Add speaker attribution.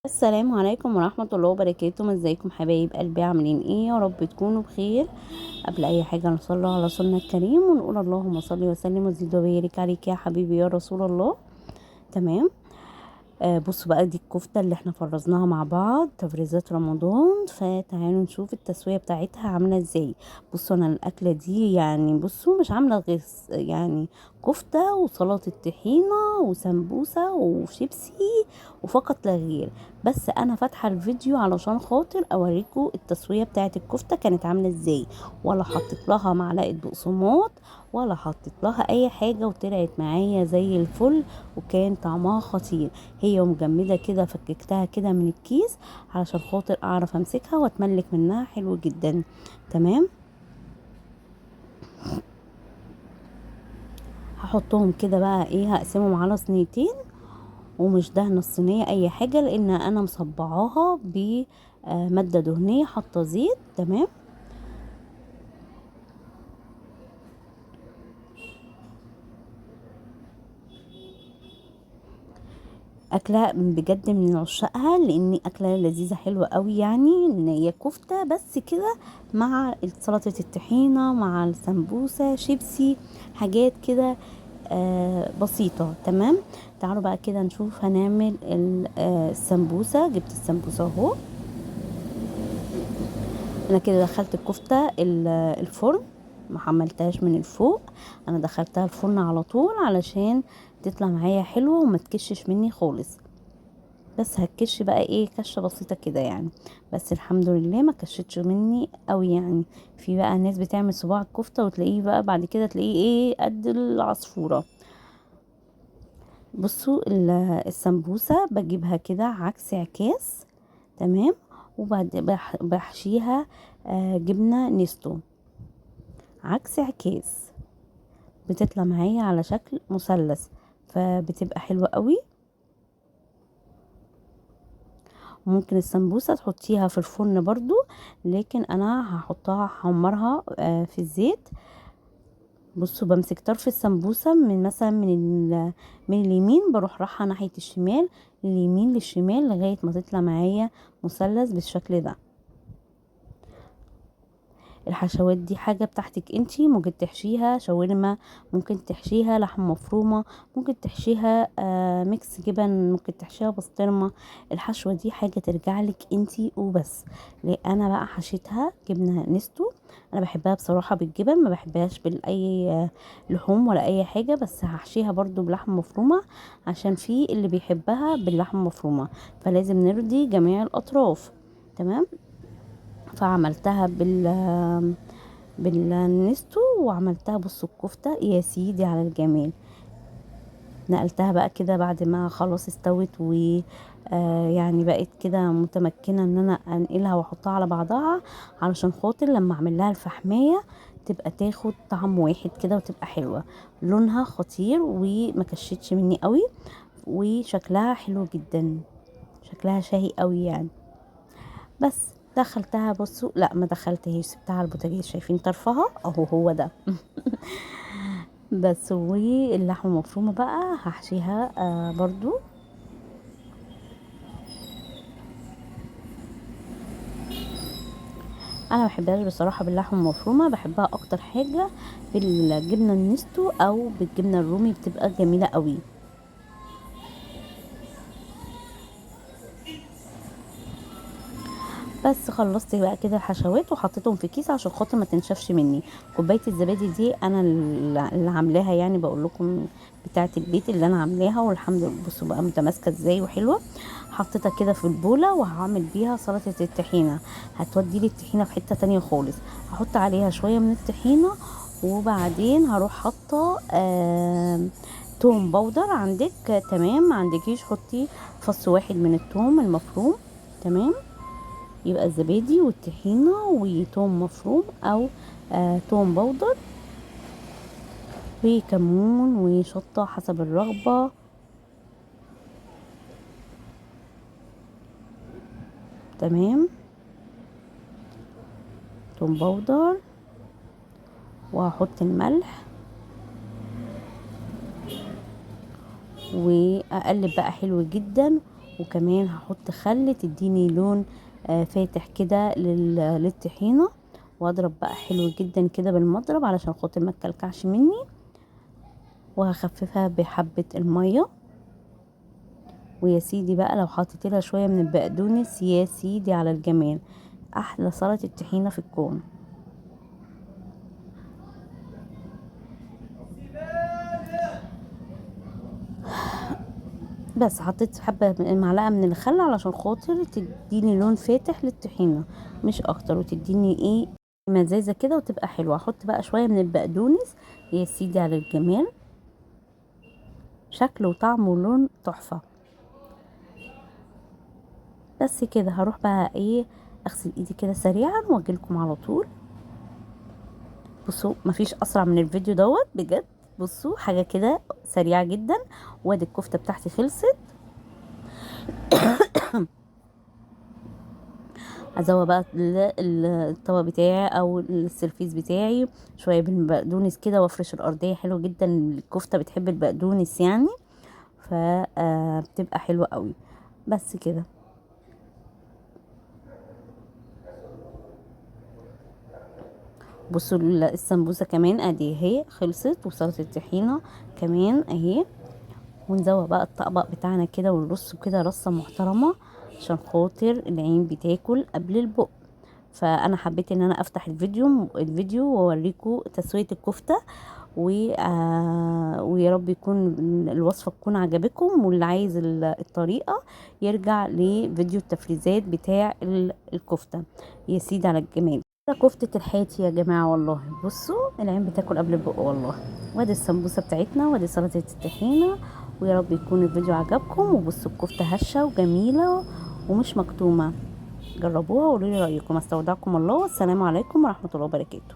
Speaker 1: السلام عليكم ورحمة الله وبركاته. ازيكم حبايب قلبي؟ عاملين ايه؟ يا رب تكونوا بخير. قبل اي حاجة نصلي على سيدنا الكريم ونقول اللهم صل وسلم وزد وبارك عليك يا حبيبي يا رسول الله. تمام. بصوا بقى، دي الكفتة اللي احنا فرزناها مع بعض تفريزات رمضان، فتعالوا نشوف التسوية بتاعتها عاملة ازاي. بصوا انا الاكلة دي يعني بصوا مش عاملة غير يعني كفتة وسلطة طحينة وسمبوسة وشيبسي وفقط لا غير. بس انا فاتحة الفيديو علشان خاطر اوريكم التسوية بتاعت الكفتة كانت عاملة ازاي، ولا حطيت لها معلقة بقسماط ولا حطيت لها اي حاجة، وطلعت معايا زي الفل وكان طعمها خطير. هي مجمدة كده، فككتها كده من الكيس علشان خاطر اعرف امسكها واتملك منها حلو جدا. تمام. هحطهم كده بقى ايه، هقسمهم على صينيتين، ومش دهن الصينية اي حاجة لان انا مصبعاها بمادة دهنية، حاطة زيت. تمام. اكله بجد من عشاقها، لان اكله لذيذه حلوه قوي، يعني ان هي كفته بس كده مع سلطه الطحينه مع السمبوسه شيبسي، حاجات كده بسيطه. تمام. تعالوا بقى كده نشوف هنعمل السمبوسه. جبت السمبوسه اهو. انا كده دخلت الكفته الفرن، ما حملتهاش من الفوق، انا دخلتها الفرن على طول علشان تطلع معايا حلوه وما تكشش مني خالص. بس هتكش بقى ايه، كشه بسيطه كده يعني. بس الحمد لله ما كشتش مني قوي يعني. في بقى ناس بتعمل صباع الكفته وتلاقيه بقى بعد كده تلاقيه ايه قد العصفوره. بصوا السمبوسه بجيبها كده عكس عكاس. تمام. وبعد بحشيها جبنه نستو عكس عكاس، بتطلع معايا على شكل مثلث، فبتبقى حلوه قوي. ممكن السمبوسة تحطيها في الفرن برضو، لكن انا هحطها احمرها في الزيت. بصوا بمسك طرف السمبوسة من مثلا من اليمين، بروح رايحة ناحية الشمال، اليمين للشمال لغاية ما تطلع معايا مثلث بالشكل ده. الحشوات دي حاجة بتاعتك انتي، ممكن تحشيها شاورما، ممكن تحشيها لحم مفرومة، ممكن تحشيها ميكس جبن، ممكن تحشيها بسطرمة. الحشوة دي حاجة ترجعلك انتي وبس. ليه انا بقى حشيتها جبنة نستو. انا بحبها بصراحة بالجبن، ما بحبهاش بالاي لحوم ولا اي حاجة، بس هحشيها برضو بلحم مفرومة عشان في اللي بيحبها باللحم مفرومة، فلازم نرضي جميع الاطراف. تمام. فعملتها بالنستو، وعملتها بصوا الكفتة يا سيدي على الجمال. نقلتها بقى كده بعد ما خلاص استوت و يعني بقت كده متمكنة ان انا انقلها واحطها على بعضها، علشان خاطر لما اعمل لها الفحمية تبقى تاخد طعم واحد كده وتبقى حلوة. لونها خطير وما كشتش مني قوي، وشكلها حلو جدا، شكلها شهي قوي يعني. بس دخلتها، بصوا لا ما دخلتهاش، سبتها على البوتاجاز. شايفين طرفها اهو، هو ده. بس واللحمه المفرومه بقى هحشيها برضو. انا ما بحبهاش بصراحه باللحمه المفرومه، بحبها اكتر حاجه بالجبنه النستو او بالجبنه الرومي، بتبقى جميله قوي. بس خلصت بقى كده الحشوات وحطيتهم في كيس عشان خاطر ما تنشفش مني. كوبايه الزبادي دي انا اللي عاملاها، يعني بقول لكم بتاعه البيت اللي انا عاملاها، والحمد لله بصوا بقى متماسكه ازاي وحلوه. حطيتها كده في البوله وهعمل بيها سلطه الطحينه. هتودي لي الطحينه في حته تانية خالص. هحط عليها شويه من الطحينه، وبعدين هروح حاطه توم باودر. عندك تمام، ما عندكيش حطي فص واحد من التوم المفروم. تمام. يبقى الزبادي والطحينة وتوم مفروم او توم باودر، وكمون وشطة حسب الرغبة. تمام. توم باودر، وهحط الملح، واقلب بقى حلو جدا، وكمان هحط خل تديني لون فاتح كده للطحينة. واضرب بقى حلو جدا كده بالمضرب علشان خاطر ما تكلكعش مني، وهخففها بحبة المية. ويا سيدي بقى لو حطيت لها شوية من البقدونس، يا سيدي على الجمال، احلى سلطة الطحينة في الكون. بس حطيت حبة معلقة من الخل علشان خاطر تديني لون فاتح للطحينة مش اكتر، وتديني ايه مزازة كده وتبقى حلوة. احط بقى شوية من البقدونس، يا سيدي على الجمال، شكل وطعم ولون تحفة. بس كده هروح بقى ايه اغسل ايدي كده سريعا واجيلكم على طول. بصوا مفيش اسرع من الفيديو دوت بجد. بصوا حاجة كده سريعة جدا، وادي الكفتة بتاعتي خلصت. ازوق بقى الطبق بتاعي او السرفيس بتاعي شويه بالبقدونس كده، وافرش الارضيه حلو جدا. الكفته بتحب البقدونس يعني، بتبقى حلوه قوي. بس كده. بصوا السمبوسه كمان ادي اهي خلصت، وسلطه الطحينه كمان اهي. ونزوق بقى الطبق بتاعنا كده ونرصه كده رصه محترمه عشان خاطر العين بتاكل قبل البق. فانا حبيت ان انا افتح الفيديو واوريكم تسويه الكفته ويا رب يكون الوصفه تكون عجبكم. واللي عايز الطريقه يرجع لفيديو التفريزات بتاع الكفته. يا سيدي على الجمال، ده كفتة الحياتي يا جماعة والله. بصوا العين بتاكل قبل البق والله. وادي السمبوسة بتاعتنا، وادي سلطة الطحينة. ويا رب يكون الفيديو عجبكم. وبصوا الكفتة هشة وجميلة ومش مكتومة. جربوها وقولوا لي رأيكم. استودعكم الله، والسلام عليكم ورحمة الله وبركاته.